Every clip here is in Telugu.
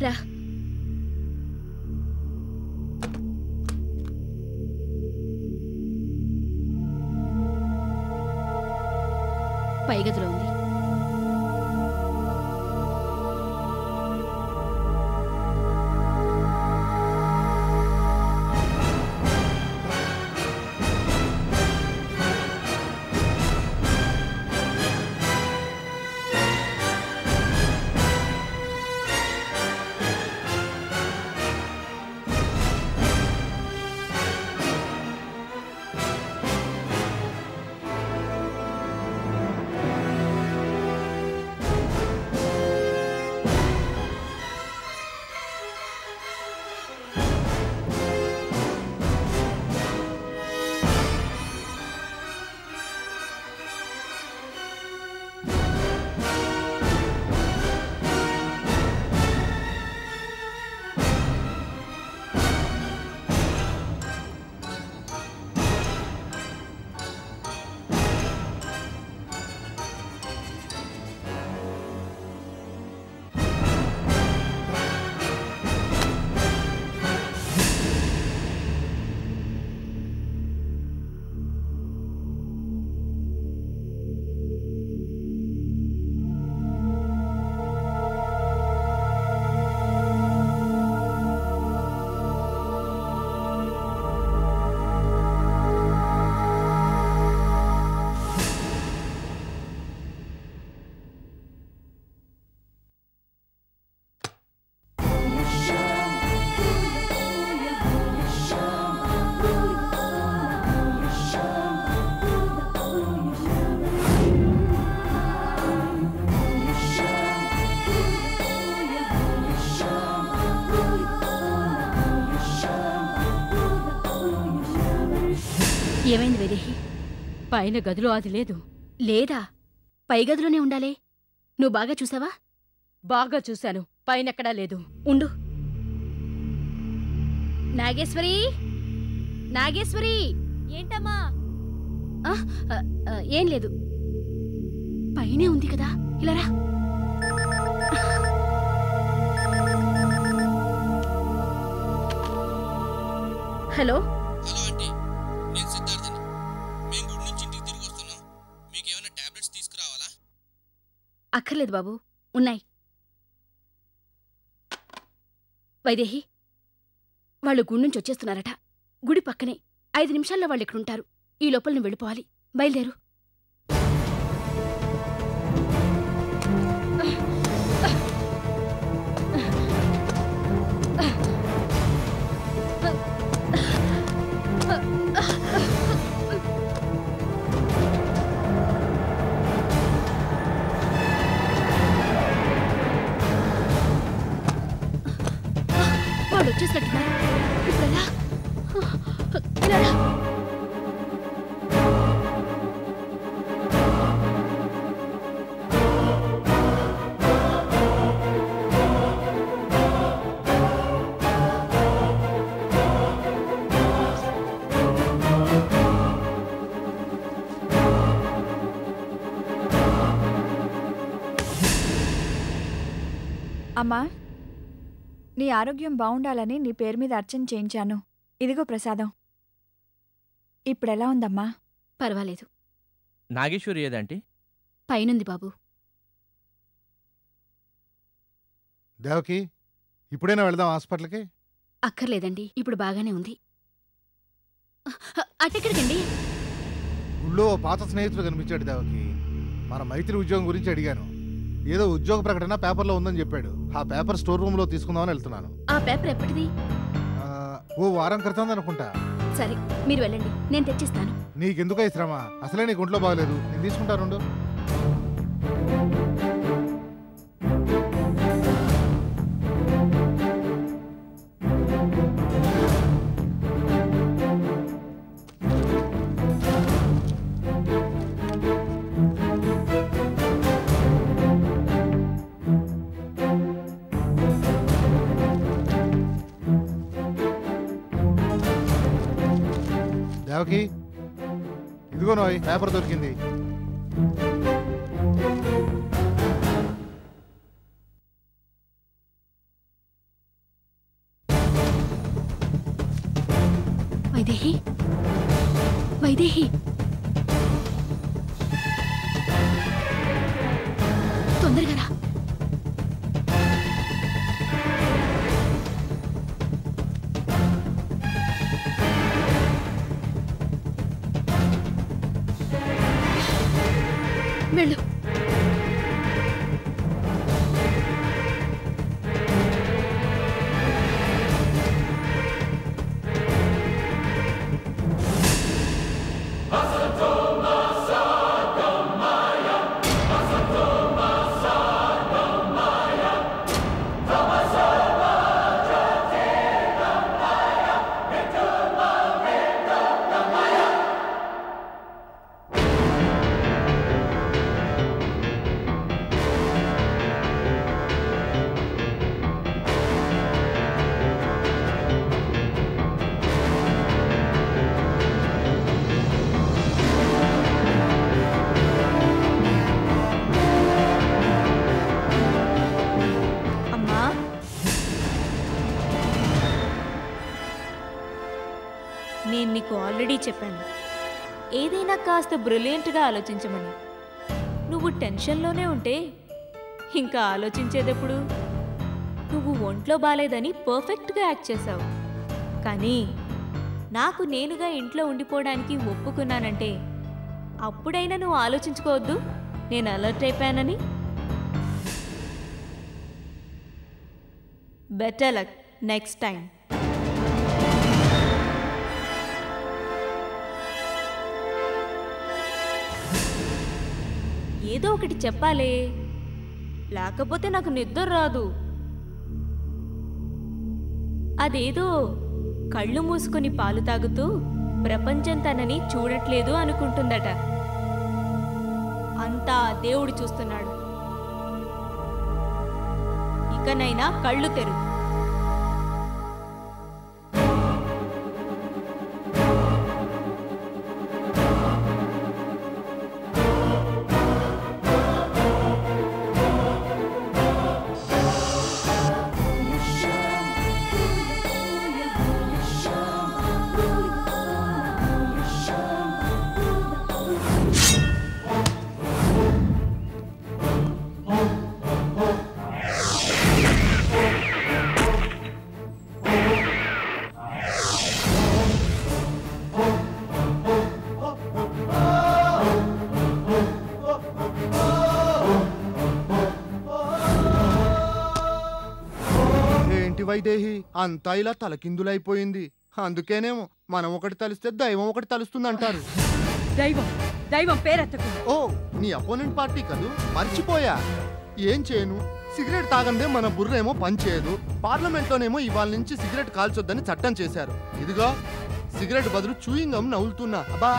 రా. పై గదిలో ఉంది. ఏమైంది వైదేహి? పైన గదిలో అది లేదు. లేదా? పై గదిలోనే ఉండాలే. నువ్వు బాగా చూసావా? బాగా చూశాను, పైనెక్కడా లేదు. ఉండు. నాగేశ్వరి, నాగేశ్వరి! ఏంటమ్మా? ఏం లేదు, పైనే ఉంది కదా, ఇలా రా. హలో. హలో ఆంటీ, నేను సిద్ధార్థని. మేము గుడి నుంచి ఇంటికి తిరిగి వస్తున్నాం. మీకేమైనా టాబ్లెట్స్ తీసుకురావాలా? అక్కర్లేదు బాబు, ఉన్నాయి. వైదేహి, వాళ్ళు గుడి నుంచి వచ్చేస్తున్నారట. గుడి పక్కనే. 5 నిమిషాల్లో వాళ్ళు ఇక్కడుంటారు. ఈ లోపల నువ్వు వెళ్ళిపోవాలి. బయలుదేరు. వాళ్ళు వచ్చేసినట్టున్నారు. ఇప్పుడు ఎలా? ఇలా రా. అమ్మా, నీ ఆరోగ్యం బావుండాలని నీ పేరు మీద అర్చన చేయించాను. ఇదిగో ప్రసాదం. ఇప్పుడెలా ఉందమ్మా? పర్వాలేదు. నాగేశ్వరి ఏదంటే? పైనుంది బాబు. దేవకి, ఇప్పుడైనా వెళదాం హాస్పిటల్కి? అక్కర్లేదండి, ఇప్పుడు బాగానే ఉంది. అటెక్కడికండి? ఊళ్ళో పాత స్నేహితుడు కనిపించాడు దేవకి. మన మైత్రి ఉద్యోగం గురించి అడిగాను. ఏదో ఉద్యోగ ప్రకటన పేపర్లో ఉందని చెప్పాడు. ఆ పేపర్ స్టోర్ రూమ్ లో తీసుకుందామని వెళ్తున్నాను. ఆ పేపర్ ఎప్పటిది? ఓ వారం క్రితం అనుకుంటా. సరే, మీరు వెళ్ళండి, నేను తెచ్చిస్తాను. నీకెందుకో ఈ శ్రమ? అసలే నీకు ఒంట్లో బాగలేదు. నేను తీసుకుంటాను. దేవకి, ఇదిగో నోయ్ పేపర్ దొరికింది. వైదేహి వైదేహి తొందరగా రా. వెళ్ళు. నేను నీకు ఆల్రెడీ చెప్పాను, ఏదైనా కాస్త బ్రిలియంట్గా ఆలోచించమని. నువ్వు టెన్షన్లోనే ఉంటే ఇంకా ఆలోచించేటప్పుడు నువ్వు ఒంట్లో బాలేదని పర్ఫెక్ట్గా యాక్ట్ చేశావు. కానీ నాకు నేనుగా ఇంట్లో ఉండిపోవడానికి ఒప్పుకున్నానంటే అప్పుడైనా నువ్వు ఆలోచించుకోవద్దు నేను అలర్ట్ అయిపోయానని. Better luck next time. ఏదో ఒకటి చెప్పాలే, లేకపోతే నాకు నిద్ర రాదు. అదేదో కళ్ళు మూసుకొని పాలు తాగుతూ ప్రపంచం తనని చూడట్లేదు అనుకుంటుందట. అంతా దేవుడు చూస్తున్నాడు. ఇకనైనా కళ్ళు తెరు. వైదేహి అంతా ఇలా తలకిందులైపోయింది. అందుకేనేమో మనం ఒకటి తలిస్తే దైవం ఒకటి తలుస్తుంది అంటారు. దైవం దైవం పేరెత్తకు. ఓ, నీ అపోనెంట్ పార్టీ కదూ, మర్చిపోయా. ఏం చేయను, సిగరెట్ తాగందే మన బుర్రేమో పనిచేయదు. పార్లమెంట్లోనేమో ఇవాళ నుంచి సిగరెట్ కాల్చొద్దని చట్టం చేశారు. ఇదిగో సిగరెట్ బదులు చూయింగ్ గమ్ నవ్వులుతున్నా. అబ్బా,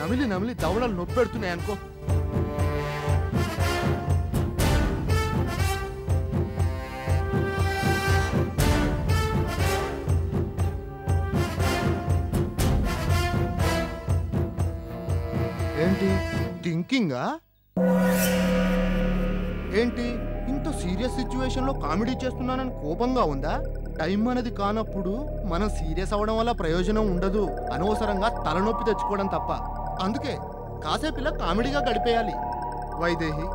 నమిలి నమిలి దవడలు నొప్పి పెడుతున్నాయి అనుకో. ఏంటి థింకింగా? ఏంటి ఇంత సీరియస్ సిచ్యువేషన్ లో కామెడీ చేస్తున్నానని కోపంగా ఉందా? టైం అనేది కానప్పుడు మనం సీరియస్ అవ్వడం వల్ల ప్రయోజనం ఉండదు, అనవసరంగా తలనొప్పి తెచ్చుకోవడం తప్ప. అందుకే కాసేపిలా కామెడీగా గడిపేయాలి. వైదేహి,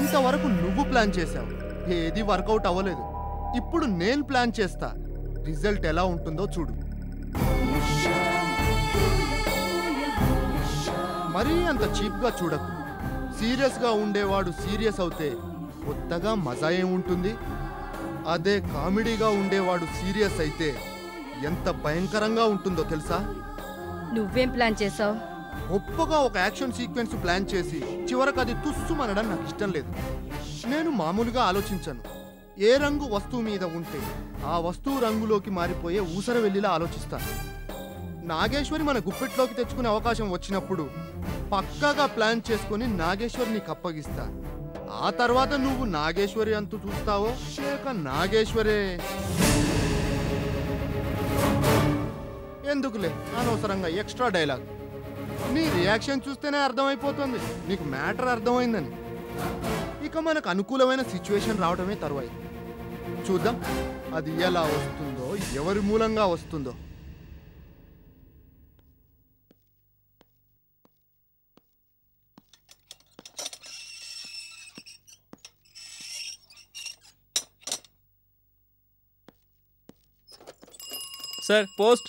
ఇంతవరకు నువ్వు ప్లాన్ చేశావు, ఏది వర్కౌట్ అవ్వలేదు. ఇప్పుడు నేను ప్లాన్ చేస్తా, రిజల్ట్ ఎలా ఉంటుందో చూడు. మరీ అంత చీప్గా చూడకు. సీరియస్గా ఉండేవాడు సీరియస్ అవుతే కొత్తగా మజా ఏముంటుంది? అదే కామెడీగా ఉండేవాడు సీరియస్ అయితే ఎంత భయంకరంగా ఉంటుందో తెలుసా? నువ్వేం ప్లాన్ చేసావు? గొప్పగా ఒక యాక్షన్ సీక్వెన్స్ ప్లాన్ చేసి చివరకు అది తుస్సుమనడం నాకు ఇష్టం లేదు. నేను మామూలుగా ఆలోచించను. ఏ రంగు వస్తువు మీద ఉంటే ఆ వస్తువు రంగులోకి మారిపోయే ఊసర వెళ్ళిలా ఆలోచిస్తాను. నాగేశ్వరి మన గుప్పెట్లోకి తెచ్చుకునే అవకాశం వచ్చినప్పుడు పక్కాగా ప్లాన్ చేసుకుని నాగేశ్వరి నీకు అప్పగిస్తా. ఆ తర్వాత నువ్వు నాగేశ్వరి అంతు చూస్తావో లేక నాగేశ్వరే. ఎందుకులే అనవసరంగా ఎక్స్ట్రా డైలాగ్. నీ రియాక్షన్ చూస్తేనే అర్థమైపోతుంది నీకు మ్యాటర్ అర్థమైందని. ఇక మనకు అనుకూలమైన సిచ్యువేషన్ రావడమే తరువాయి. చూద్దాం అది ఎలా వస్తుందో, ఎవరి మూలంగా వస్తుందో. Sir post.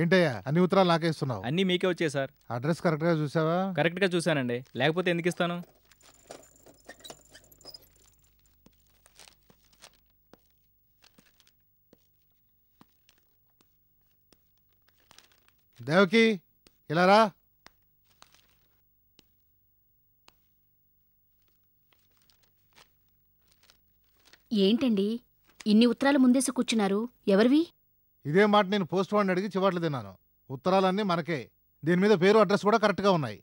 ఏంటయ్యా అన్ని ఉత్తరాలు నాకే ఇస్తున్నావు? అన్నీ మీకే వచ్చాయి సార్. అడ్రస్ కరెక్ట్గా చూసావా? కరెక్ట్గా చూశానండి, లేకపోతే ఎందుకు ఇస్తాను? దేవకి ఇలా రా. ఏంటండి ఇన్ని ఉత్తరాలు ముందేసి కూర్చున్నారు? ఎవరివి? ఇదే మాట నేను పోస్ట్ వాడిని అడిగి చివాట్లు తిన్నాను. ఉత్తరాలన్నీ మనకే, దీని మీద పేరు అడ్రస్ కూడా కరెక్ట్గా ఉన్నాయి.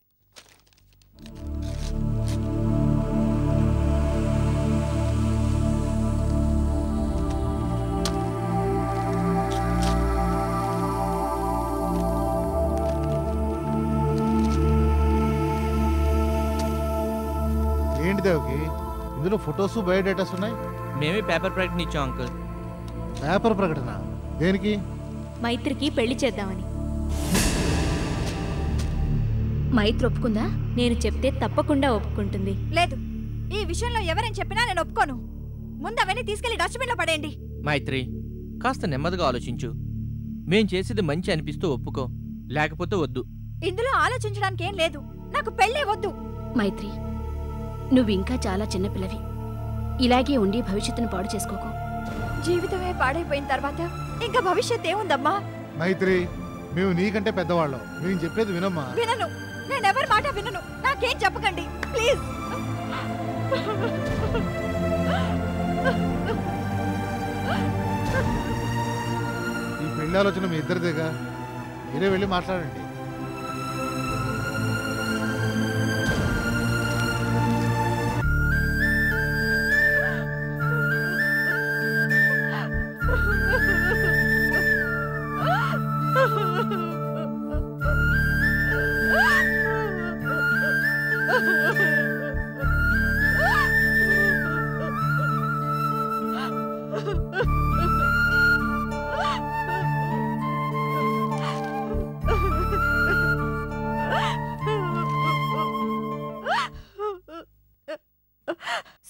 ఏంటి దేవకి, ఇందులో ఫొటోస్ బయోడేటాస్ ఉన్నాయి. మేమే పేపర్ ప్రకటన ఇచ్చాం అంకుల్. పేపర్ ప్రకటన దేనికి? మైత్రికి పెళ్లి చేద్దామని. మైత్రి ఒప్పుకుందా? నేను చెప్తే తప్పకుండా ఒప్పుకుంటుంది. లేదు, ఈ విషయంలో ఎవరేం చెప్పినా నేను ఒప్పుకోను. ముందు అవన్నీ తీసుకెళ్లి డస్ట్బిన్లో పడేయండి. మైత్రి, కాస్త నెమ్మదిగా ఆలోచించు. మేం చేసేది మంచి అనిపిస్తూ ఒప్పుకో, లేకపోతే వద్దు. ఇందులో ఆలోచించడానికి ఏం లేదు. నాకు పెళ్ళే వద్దు. మైత్రి, నువ్వింకా చాలా చిన్నపిల్లవి. ఇలాగే ఉండి భవిష్యత్తును పాడు చేసుకోకు. జీవితమే పాడైపోయిన తర్వాత ఇంకా భవిష్యత్ ఏముందమ్మా? మైత్రి, మేము నీకంటే పెద్దవాళ్ళం, మేము చెప్పేది వినమ్మా. వినను, నేనెవరి మాట వినను. నాకేం చెప్పకండి ప్లీజ్. ఈ పెళ్లి ఆలోచన మీ ఇద్దరిదేగా, మీరే వెళ్ళి మాట్లాడండి.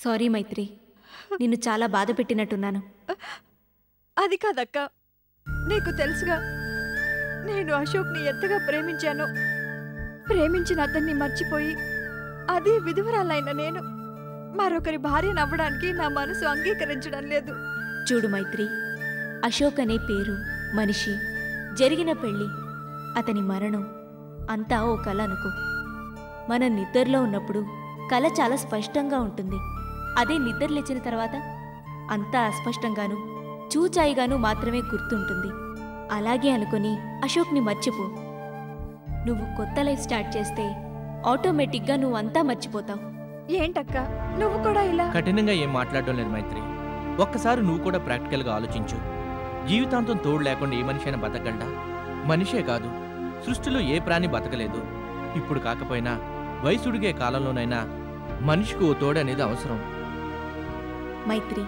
సారీ మైత్రి, నిన్ను చాలా బాధ పెట్టినట్టున్నాను. అది కాదక్క, నీకు తెలుసుగా నేను అశోక్ని ఎంతగా ప్రేమించాను. ప్రేమించిన అతన్ని మర్చిపోయి అదే విధవరాలైన నేను మరొకరి భార్య నవ్వడానికి నా మనసు అంగీకరించడం లేదు. చూడు మైత్రి, అశోక్ అనే పేరు, మనిషి, జరిగిన పెళ్లి, అతని మరణం అంతా ఓ కల అనుకో. మనం నిద్రలో ఉన్నప్పుడు కల చాలా స్పష్టంగా ఉంటుంది. అదే నిద్రలేచిన తర్వాత అంతా అస్పష్టంగాను, చూచాయిగాను మాత్రమే గుర్తుంటుంది. అలాగే అనుకుని అశోక్ని మర్చిపో. నువ్వు కొత్త లైఫ్ స్టార్ట్ చేస్తే ఆటోమేటిక్గా నువ్వు అంతా మర్చిపోతావు. ఏంటక్క నువ్వు కూడా ఇలా? కఠినంగా ఏం మాట్లాడడం లేదు మైత్రి. ఒక్కసారి నువ్వు కూడా ప్రాక్టికల్గా ఆలోచించు. జీవితాంతం తోడు లేకుండా ఏ మనిషి అయినా బతకగలడా? మనిషే కాదు, సృష్టిలో ఏ ప్రాణి బతకలేదు. ఇప్పుడు కాకపోయినా వయసుడిగే కాలంలోనైనా మనిషికి ఓ తోడు అనేది అవసరం. మైత్రి,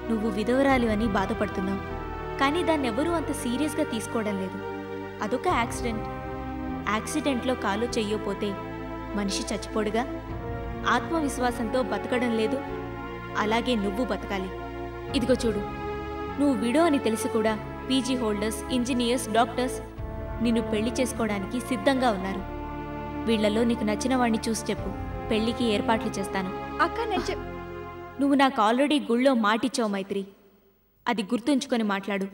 నువ్వు విధవరాలు అని బాధపడుతున్నావు, కానీ దాన్నెవరూ అంత సీరియస్గా తీసుకోవడం లేదు. అదొక యాక్సిడెంట్. యాక్సిడెంట్లో కాలు చెయ్యపోతే మనిషి చచ్చిపోడుగా. ఆత్మవిశ్వాసంతో బతకడం లేదు, అలాగే నువ్వు బతకాలి. ఇదిగో చూడు, నువ్వు విడో అని తెలిసి కూడా పీజీ హోల్డర్స్, ఇంజనీర్స్, డాక్టర్స్ నిన్ను పెళ్లి చేసుకోవడానికి సిద్ధంగా ఉన్నారు. వీళ్లలో నీకు నచ్చిన వాడిని చూసి చెప్పు, పెళ్లికి ఏర్పాట్లు చేస్తాను. అక్క నేను నువ్వు నాకు ఆల్రెడీ గుళ్ళో మాటిచ్చావు మైత్రి, అది గుర్తుంచుకొని మాట్లాడు.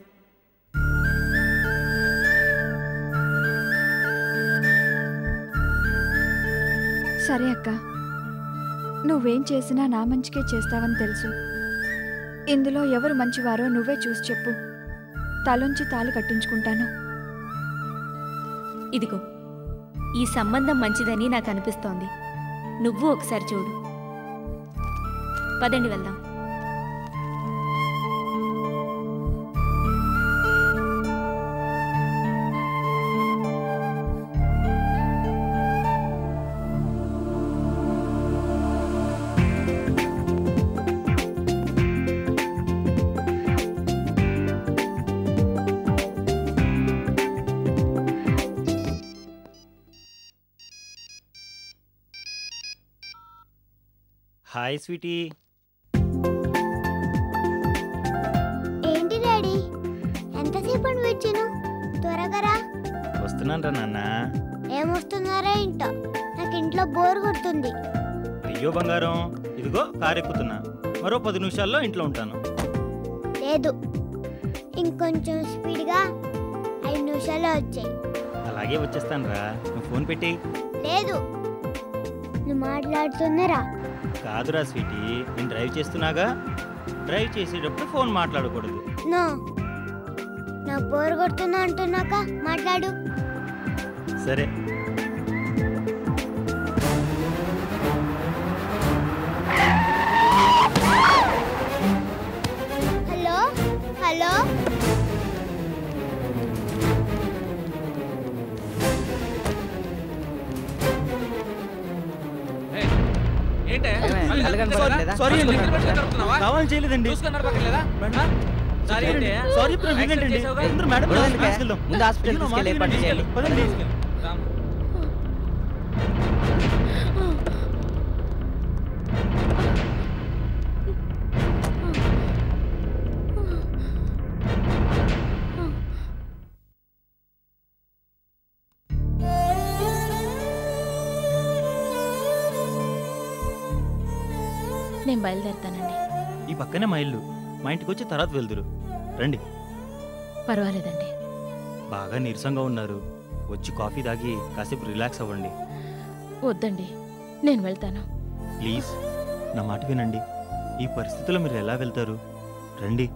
సరే అక్క, నువ్వేం చేసినా నా మంచికే చేస్తావని తెలుసు. ఇందులో ఎవరు మంచివారో నువ్వే చూసి చెప్పు. తలొంచి తాళి కట్టించుకుంటాను. ఇదిగో, ఈ సంబంధం మంచిదని నాకు అనిపిస్తోంది. నువ్వు ఒకసారి చూడు. పదండి వెళ్దాం. Hi sweetie. ఏంటి డాడీ, ఎంతసేపు వెయిట్ చేయను? త్వరగా రా. వస్తున్నాను రా నాన్న. ఏమొస్తున్నారా ఇంట్లో? నాకు ఇంట్లో బోర్ కొడుతుంది. అయ్యో బంగారం, ఇదిగో కారు ఎక్కుతున్నా. మరో 10 నిమిషాల్లో ఇంట్లో ఉంటాను. లేదు, ఇంకొంచెం స్పీడ్గా 5 నిమిషాల్లో వచ్చాయి. అలాగే వచ్చేస్తాను రా. నువ్వు ఫోన్ పెట్టి. లేదు, నువ్వు మాట్లాడుతున్నారా? కాదురా స్వీటీ, నేను డ్రైవ్ చేస్తున్నాగా. డ్రైవ్ చేసేటప్పుడు ఫోన్ మాట్లాడకూడదు. నో, నాకు బోర్ కొడుతున్నా అంటున్నాక మాట్లాడు. సరే. హలో హలో, కావాలి చేయలేదండి. సారీ మేడం, ముందు హాస్పిటల్ తీసుకెళ్ళి ఏర్పాటు చేయాలి. నేను బయలుదేరుతానండి. ఈ పక్కనే మా ఇల్లు. మా ఇంటికి వచ్చి తర్వాత వెళ్దురు. రండి. పర్వాలేదండి. బాగా నీరసంగా ఉన్నారు. వచ్చి కాఫీ తాగి కాసేపు రిలాక్స్ అవ్వండి. వద్దండి, నేను వెళ్తాను. ప్లీజ్ నా మాట వినండి. ఈ పరిస్థితుల్లో మీరు ఎలా వెళ్తారు? రండి,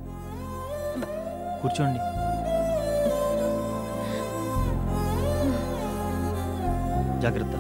కూర్చోండి. జాగ్రత్త.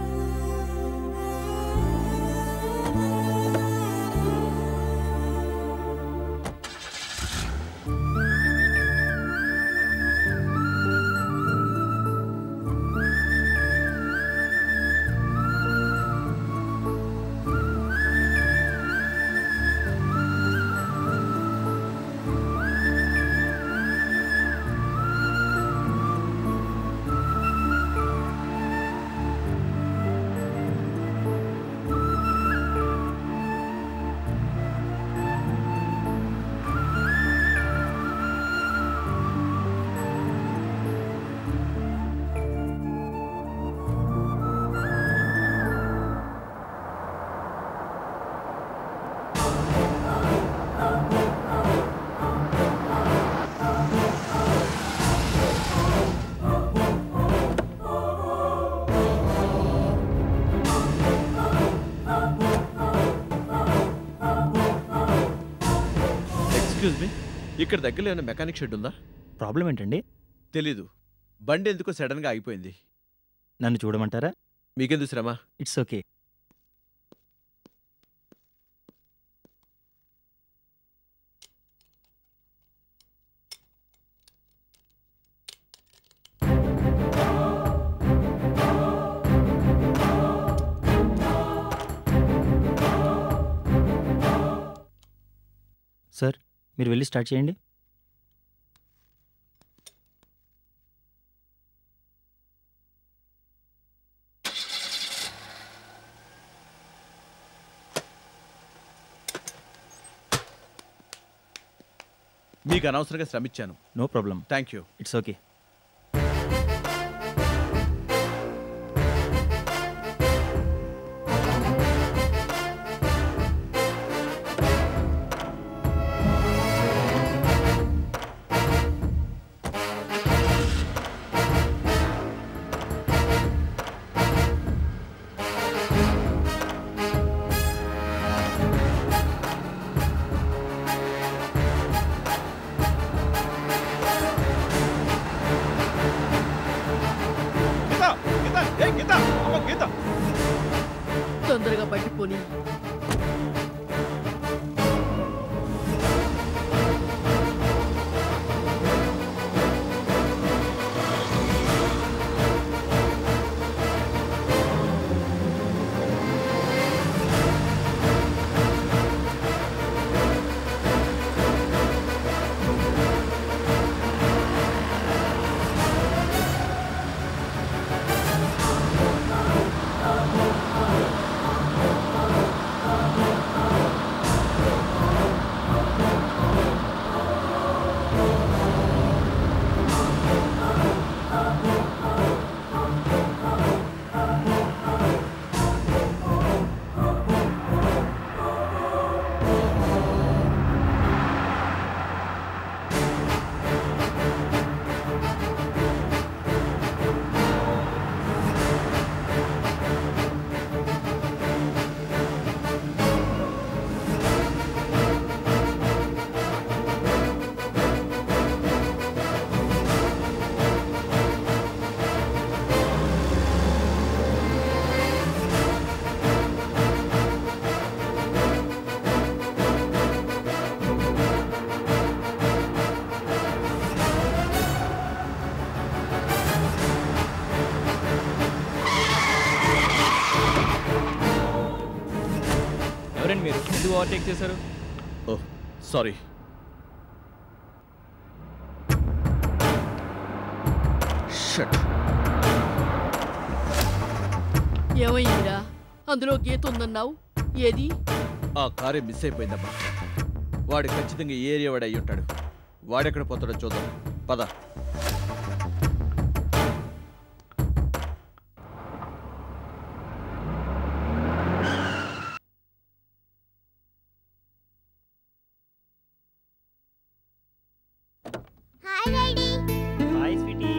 ఎక్స్క్యూజ్ మీ, ఇక్కడ దగ్గరలో ఏమైనా మెకానిక్ షెడ్ ఉందా? ప్రాబ్లం ఏంటండి? తెలీదు, బండి ఎందుకో సడన్గా ఆగిపోయింది. నన్ను చూడమంటారా? మీకెందుకు శ్రమ? It's okay. సార్, మీరు వెళ్ళి స్టార్ట్ చేయండి. మీకు అనవసరంగా శ్రమించాను. No problem. Thank you. It's okay. ఎవరండి మీరు? ఎందుకు ఓవర్టేక్ చేశారు? Oh sorry. షట్. ఏమయ్యిందిరా? అందులో గీత ఉందన్నావు, ఏది? ఆ కారే మిస్ అయిపోయిందమ్మా. వాడు ఖచ్చితంగా ఈ ఏరియా వాడు అయి ఉంటాడు. వాడెక్కడ పోతాడో చూద్దాం, పద. Hi daddy. Hi sweetie.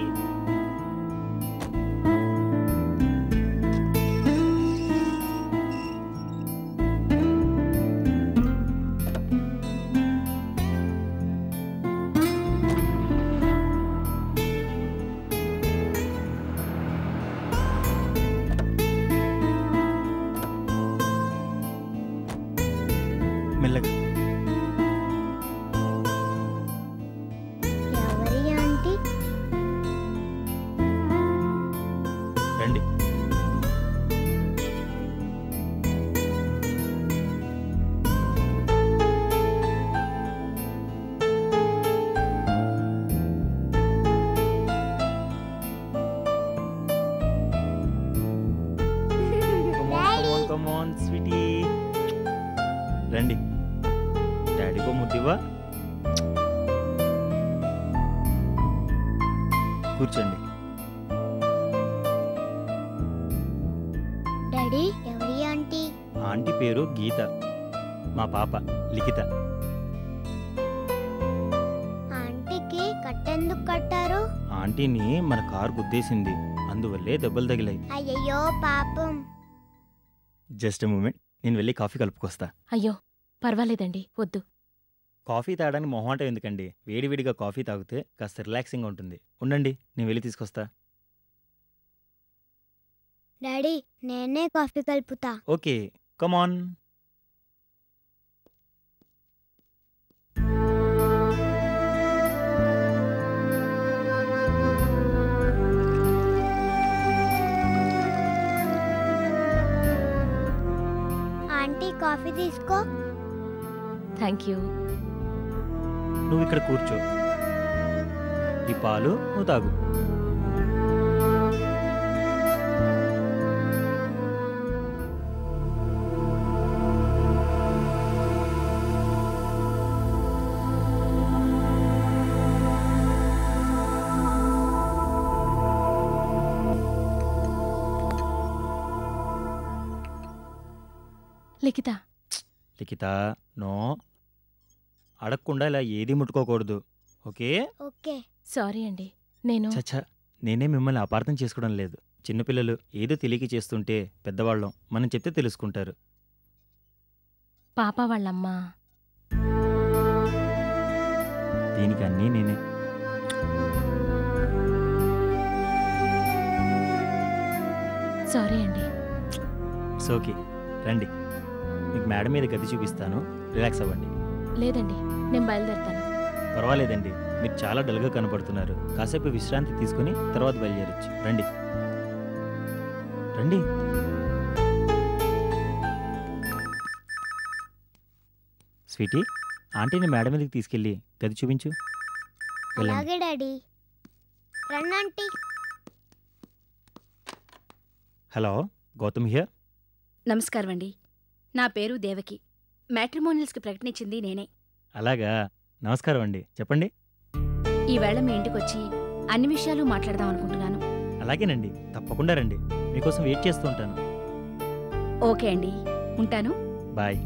మెల్లగా. ఎవరి ఆంటీ? రండి. Come on, sweetie. రండి. డాడీకో ముద్దివా. కూర్చోండి. డాడీ ఎవరి ఆంటీ? ఆంటీ పేరు గీత, మా పాప లిఖిత. ఆంటీకి కట్టెందుకు కట్టారు? ఆంటీని మన కారు గుద్దేసింది, అందువల్లే దెబ్బలు తగిలాయి. అయ్యయ్యో పాపం. జస్ట్ మూమెంట్, నేను వెళ్ళి కాఫీ కలుపుకొస్తా. అయ్యో పర్వాలేదండి, వద్దు. కాఫీ తాగడానికి మొహమాటం ఎందుకండి? వేడివేడిగా కాఫీ తాగితే కాస్త రిలాక్సింగ్గా ఉంటుంది. ఉండండి, నేను వెళ్ళి తీసుకొస్తా. డాడీ నేనే కాఫీ కలుపుతా. ఓకే, కమాన్. ఆంటీ కాఫీ తీసుకో. Thank you. నువ్వు ఇక్కడ కూర్చో. ఈ పాలు నువ్వు తాగు. లిఖిత. లిఖిత, నో, అడగకుండా ఇలా ఏది ముట్టుకోకూడదు. ఓకే? ఓకే. సారీ అండి, నేను చచ్చా, నేనే మిమ్మల్ని అపార్థం చేసుకోవడం లేదు. చిన్నపిల్లలు ఏదో తెలియక చేస్తుంటే పెద్దవాళ్ళం మనం చెప్తే తెలుసుకుంటారు. పాప వాళ్ళమ్మ. దీనికి అన్నీ నేనే. సారీ అండి. ఓకే, రండి. మీకు మేడం మీద గది చూపిస్తాను, రిలాక్స్ అవ్వండి. లేదండి, నేను బయలుదేరుతాను. పర్వాలేదండి, మీరు చాలా డల్గా కనపడుతున్నారు. కాసేపు విశ్రాంతి తీసుకుని తర్వాత బయలుదేరచ్చు. రండి రండి. స్వీటీ, ఆంటీని మేడం మీదకి తీసుకెళ్ళి గది చూపించు. అలాగే డాడీ. రండి ఆంటీ. Hello, Gautam here. నమస్కారం అండి, నా పేరు దేవకి. మ్యాట్రిమోనియల్స్కి ప్రకటించింది నేనే. అలాగా, నమస్కారం అండి, చెప్పండి. ఈవేళ మీ ఇంటికొచ్చి అన్ని విషయాలు మాట్లాడదాం అనుకుంటున్నాను. అలాగేనండి, తప్పకుండా రండి. మీకోసం వెయిట్ చేస్తూ ఉంటాను. ఓకే అండి, ఉంటాను. బాయ్.